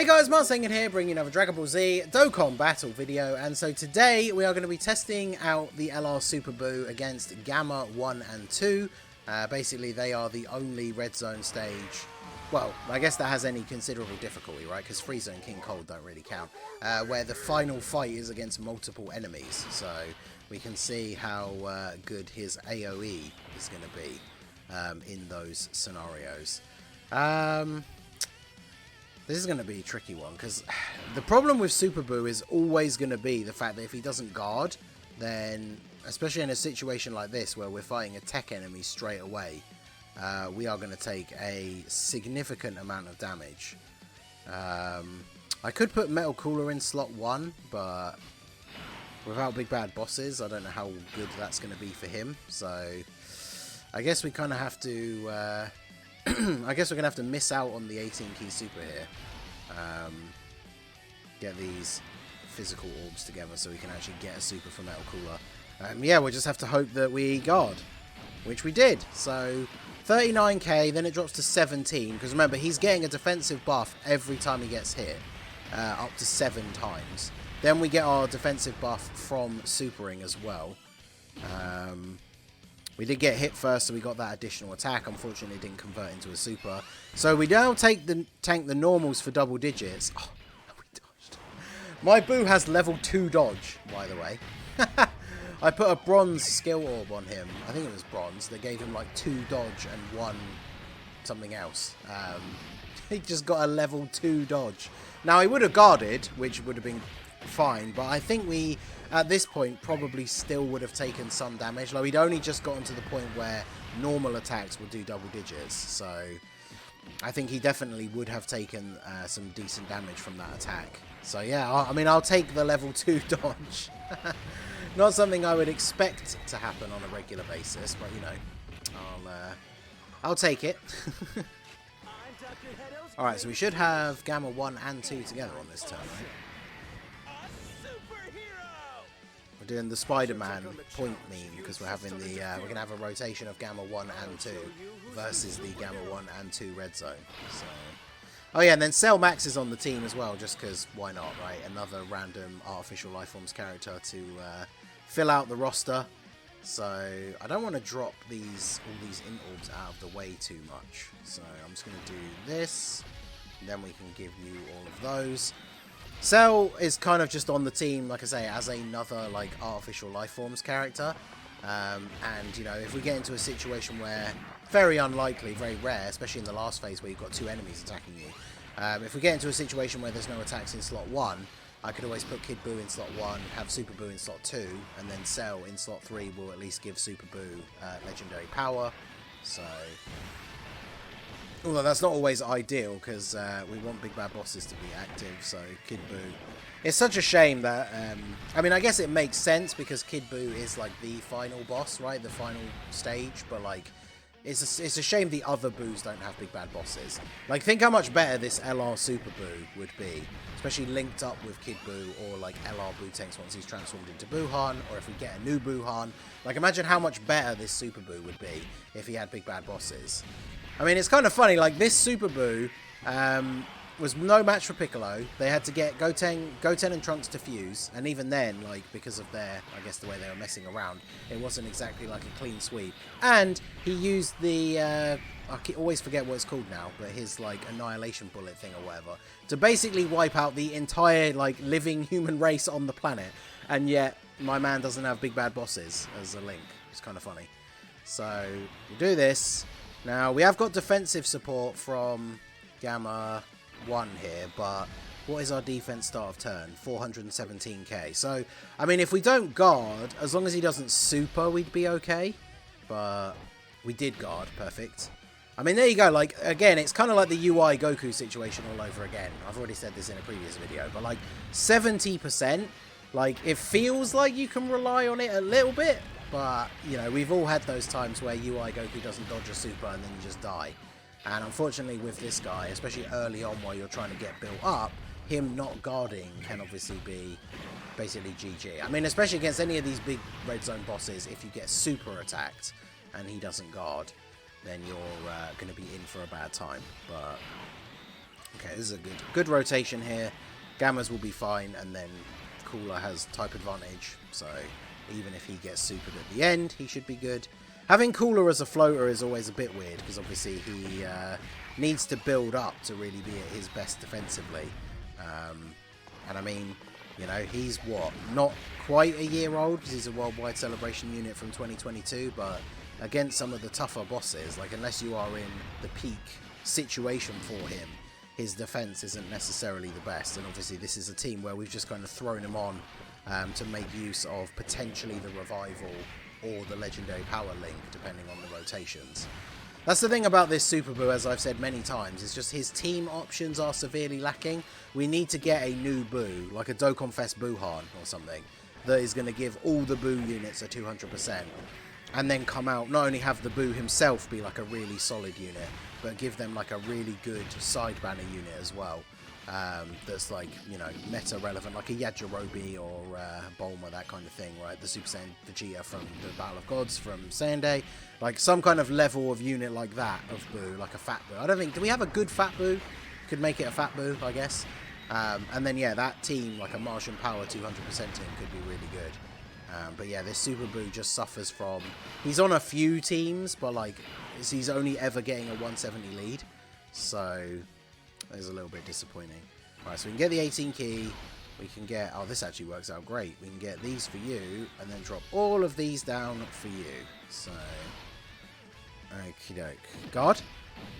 guys, Marsingin here, bringing you another Dragon Ball Z Dokkan battle video, and so today we are going to be testing out the LR Super Buu against Gamma 1 and 2. Basically, they are the only red zone stage, well, I guess that has any considerable difficulty, right, because Frieza and King Cold don't really count, where the final fight is against multiple enemies, so we can see how good his AOE is going to be in those scenarios. This is going to be a tricky one, because the problem with Super Buu is always going to be the fact that if he doesn't guard, then, especially in a situation like this where we're fighting a tech enemy straight away, we are going to take a significant amount of damage. I could put Metal Cooler in slot 1, but without big bad bosses, I don't know how good that's going to be for him, so I guess we kind of have to... I guess we're going to have to miss out on the 18 key super here. Get these physical orbs together so we can actually get a super from Metal Cooler. Yeah, we'll just have to hope that we guard, which we did. So 39k, then it drops to 17, because remember, he's getting a defensive buff every time he gets hit, up to 7 times. Then we get our defensive buff from supering as well. We did get hit first, so we got that additional attack. Unfortunately, it didn't convert into a super. So we now tank the normals for double digits. Oh, we dodged. My Buu has level 2 dodge, by the way. I put a bronze skill orb on him. I think it was bronze. They gave him like 2 dodge and 1 something else. He just got a level 2 dodge. Now, he would have guarded, which would have been fine, but I think we, at this point, probably still would have taken some damage. Like, we'd only just gotten to the point where normal attacks would do double digits, so I think he definitely would have taken some decent damage from that attack. So yeah, I mean, I'll take the level 2 dodge. Not something I would expect to happen on a regular basis, but you know, I'll take it. Alright, so we should have Gamma 1 and 2 together on this turn, right? We're doing the Spider-Man point meme because we're having the we're gonna have a rotation of Gamma 1 and 2 versus the Gamma 1 and 2 red zone. So, oh yeah, and then Cell Max is on the team as well, just because why not, right? Another random artificial lifeforms character to fill out the roster. So I don't want to drop all these int orbs out of the way too much. So I'm just gonna do this, and then we can give you all of those. Cell is kind of just on the team, like I say, as another like artificial lifeforms character. And you know, if we get into a situation where, very unlikely, very rare, especially in the last phase where you've got 2 enemies attacking you. If we get into a situation where there's no attacks in slot 1, I could always put Kid Buu in slot 1, have Super Buu in slot 2, and then Cell in slot 3 will at least give Super Buu legendary power. So, although that's not always ideal, because we want big bad bosses to be active, so Kid Buu. It's such a shame that, I mean, I guess it makes sense, because Kid Buu is like the final boss, right? The final stage, but like, it's a shame the other Boos don't have big bad bosses. Like, think how much better this LR Super Buu would be, especially linked up with Kid Buu or like LR Buu-Tenks once he's transformed into Buuhan, or if we get a new Buuhan. Like, imagine how much better this Super Buu would be if he had big bad bosses. I mean, it's kind of funny, like, this Super Buu was no match for Piccolo. They had to get Goten and Trunks to fuse, and even then, like, because of their, I guess, the way they were messing around, it wasn't exactly like a clean sweep. And he used the, I always forget what it's called now, but his, like, annihilation bullet thing or whatever, to basically wipe out the entire, like, living human race on the planet, and yet my man doesn't have big bad bosses as a Link. It's kind of funny. So, we do this. Now, we have got defensive support from Gamma 1 here, but what is our defense start of turn? 417k. So, I mean, if we don't guard, as long as he doesn't super, we'd be okay. But we did guard. Perfect. I mean, there you go. Like, again, it's kind of like the UI Goku situation all over again. I've already said this in a previous video, but like 70%, like, it feels like you can rely on it a little bit. But, you know, we've all had those times where UI Goku doesn't dodge a super and then you just die. And unfortunately with this guy, especially early on while you're trying to get built up, him not guarding can obviously be basically GG. I mean, especially against any of these big red zone bosses, if you get super attacked and he doesn't guard, then you're going to be in for a bad time. But Okay, this is a good rotation here. Gammas will be fine, and then Cooler has type advantage, so even if he gets supered at the end, he should be good. Having Cooler as a floater is always a bit weird, because obviously he needs to build up to really be at his best defensively. And I mean, you know, he's what, not quite a year old, because he's a worldwide celebration unit from 2022, but against some of the tougher bosses, like unless you are in the peak situation for him, his defense isn't necessarily the best. And obviously this is a team where we've just kind of thrown him on to make use of potentially the revival or the legendary power link, depending on the rotations. That's the thing about this Super Buu, as I've said many times, is just his team options are severely lacking. We need to get a new Buu, like a Dokkan Fest Buuhan or something, that is going to give all the Buu units a 200%. And then come out, not only have the Buu himself be like a really solid unit, but give them like a really good side banner unit as well. That's like, you know, meta relevant, like a Yajirobe or Bulma, that kind of thing, right? The Super Saiyan Vegeta from the Battle of Gods from Saiyan, like some kind of level of unit like that of Buu, like a Fat Buu. I don't think, do we have a good Fat Buu? Could make it a Fat Buu, I guess. And then yeah, that team, like a Martian Power 200% team, could be really good. But yeah, this Super Buu just suffers from, he's on a few teams, but like he's only ever getting a 170 lead, so it's a little bit disappointing. Right, so we can get the 18 key, we can get, oh, this actually works out great, we can get these for you, and then drop all of these down for you. So, okie doke. Guard?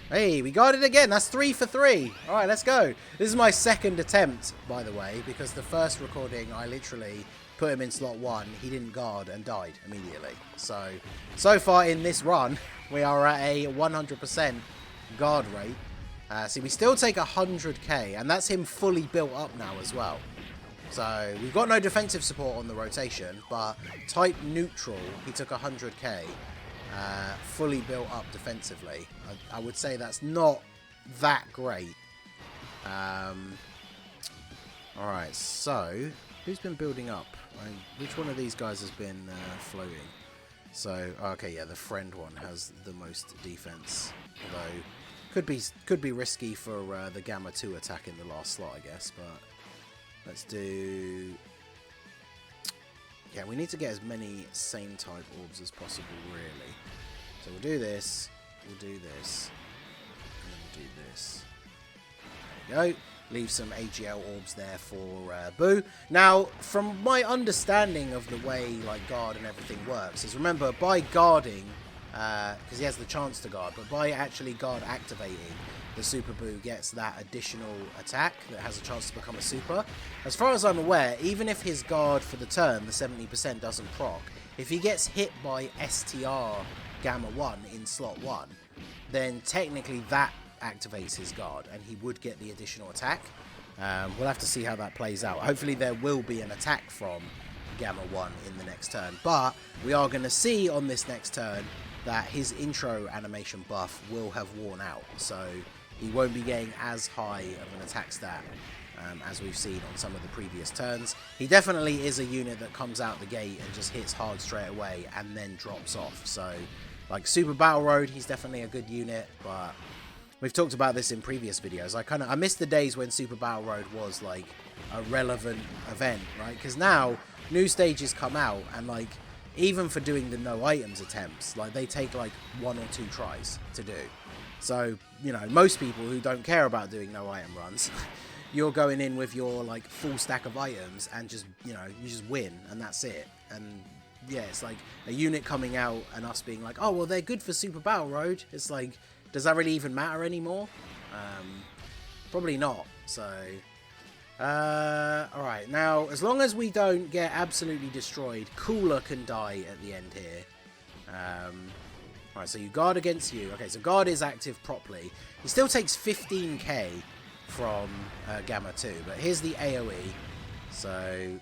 Hey, we got it again. That's 3 for 3. All right, let's go. This is my second attempt, by the way, because the first recording, I literally put him in slot 1. He didn't guard and died immediately. So far in this run, we are at a 100% guard rate. See, we still take 100k, and that's him fully built up now as well. So we've got no defensive support on the rotation, but type neutral, he took 100k. Fully built up defensively. I would say that's not that great. Alright, so who's been building up? Which one of these guys has been floating? So, okay, yeah, the friend one has the most defense. Although, could be risky for the Gamma 2 attack in the last slot, I guess. But let's do... Yeah, we need to get as many same type orbs as possible, really. So we'll do this, we'll do this, and then we'll do this. There we go. Leave some AGL orbs there for Buu. Now, from my understanding of the way like guard and everything works, is remember, by guarding, because he has the chance to guard, but by actually guard activating, the Super Buu gets that additional attack that has a chance to become a super. As far as I'm aware, even if his guard for the turn, the 70% doesn't proc, if he gets hit by STR Gamma 1 in slot 1, then technically that activates his guard and he would get the additional attack. We'll have to see how that plays out. Hopefully there will be an attack from Gamma 1 in the next turn, but we are going to see on this next turn that his intro animation buff will have worn out, so he won't be getting as high of an attack stat as we've seen on some of the previous turns. He definitely is a unit that comes out the gate and just hits hard straight away and then drops off. So, like Super Battle Road, he's definitely a good unit, but we've talked about this in previous videos. I miss the days when Super Battle Road was like a relevant event, right? Because now new stages come out and like even for doing the no items attempts, like they take like 1 or 2 tries to do. So, you know, most people who don't care about doing no item runs, you're going in with your like full stack of items and just, you know, you just win and that's it. And yeah, it's like a unit coming out and us being like, oh, well, they're good for Super Battle Road. It's like, does that really even matter anymore? Probably not. So, alright, now, as long as we don't get absolutely destroyed, Cooler can die at the end here. Alright, so you guard against you. Okay, so guard is active properly. He still takes 15k from Gamma 2, but here's the AOE. So,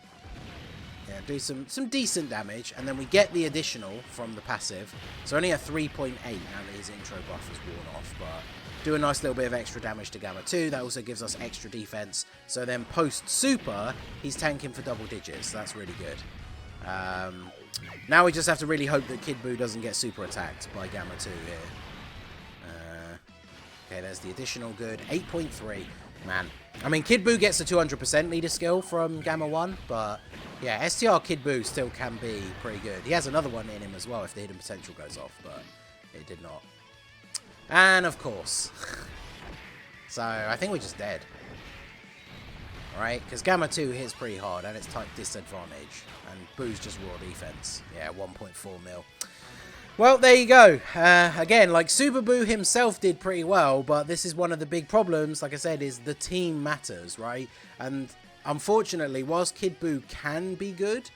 yeah, do some decent damage, and then we get the additional from the passive. So only a 3.8 now that his intro buff is worn off, but do a nice little bit of extra damage to Gamma 2. That also gives us extra defense. So then post-super, he's tanking for double digits. So that's really good. Now we just have to really hope that Kid Buu doesn't get super attacked by Gamma 2 here. Okay, there's the additional good. 8.3. Man. I mean, Kid Buu gets a 200% leader skill from Gamma 1, but yeah, STR Kid Buu still can be pretty good. He has another one in him as well if the hidden potential goes off, but it did not. And of course. So, I think we're just dead. Alright, because Gamma 2 hits pretty hard and it's type disadvantage. And Boo's just raw defense. Yeah, 1.4 mil. Well, there you go. Again, like, Super Buu himself did pretty well, but this is one of the big problems, like I said, is the team matters, right? And unfortunately, whilst Kid Buu can be good,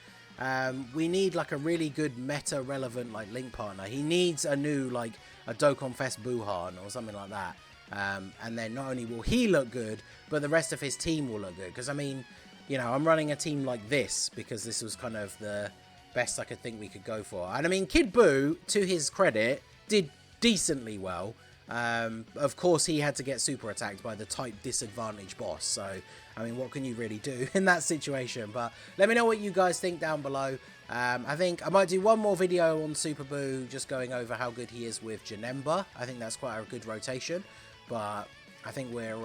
we need, like, a really good meta-relevant, like, link partner. He needs a new, like, a Dokkan Fest Buhan or something like that. And then not only will he look good, but the rest of his team will look good. Because, I mean, you know, I'm running a team like this because this was kind of the best I could think we could go for. And I mean, Kid Buu, to his credit, did decently well. Of course, he had to get super attacked by the type disadvantage boss. So, I mean, what can you really do in that situation? But let me know what you guys think down below. I think I might do one more video on Super Buu, just going over how good he is with Janemba. I think that's quite a good rotation. But I think we're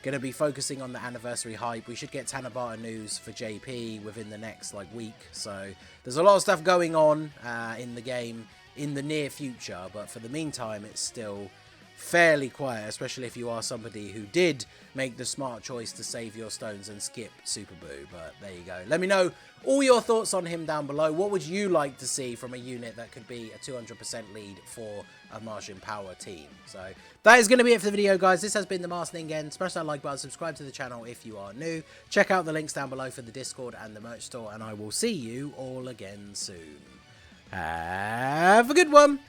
going to be focusing on the anniversary hype. We should get Tanabata news for JP within the next week. So there's a lot of stuff going on in the game in the near future. But for the meantime, it's still fairly quiet, especially if you are somebody who did make the smart choice to save your stones and skip Super Buu. But there you go. Let me know all your thoughts on him down below. What would you like to see from a unit that could be a 200% lead for a Martian Power team? So that is going to be it for the video, guys. This has been the Master again. Smash that like button, subscribe to the channel if you are new. Check out the links down below for the Discord and the merch store, and I will see you all again soon. Have a good one.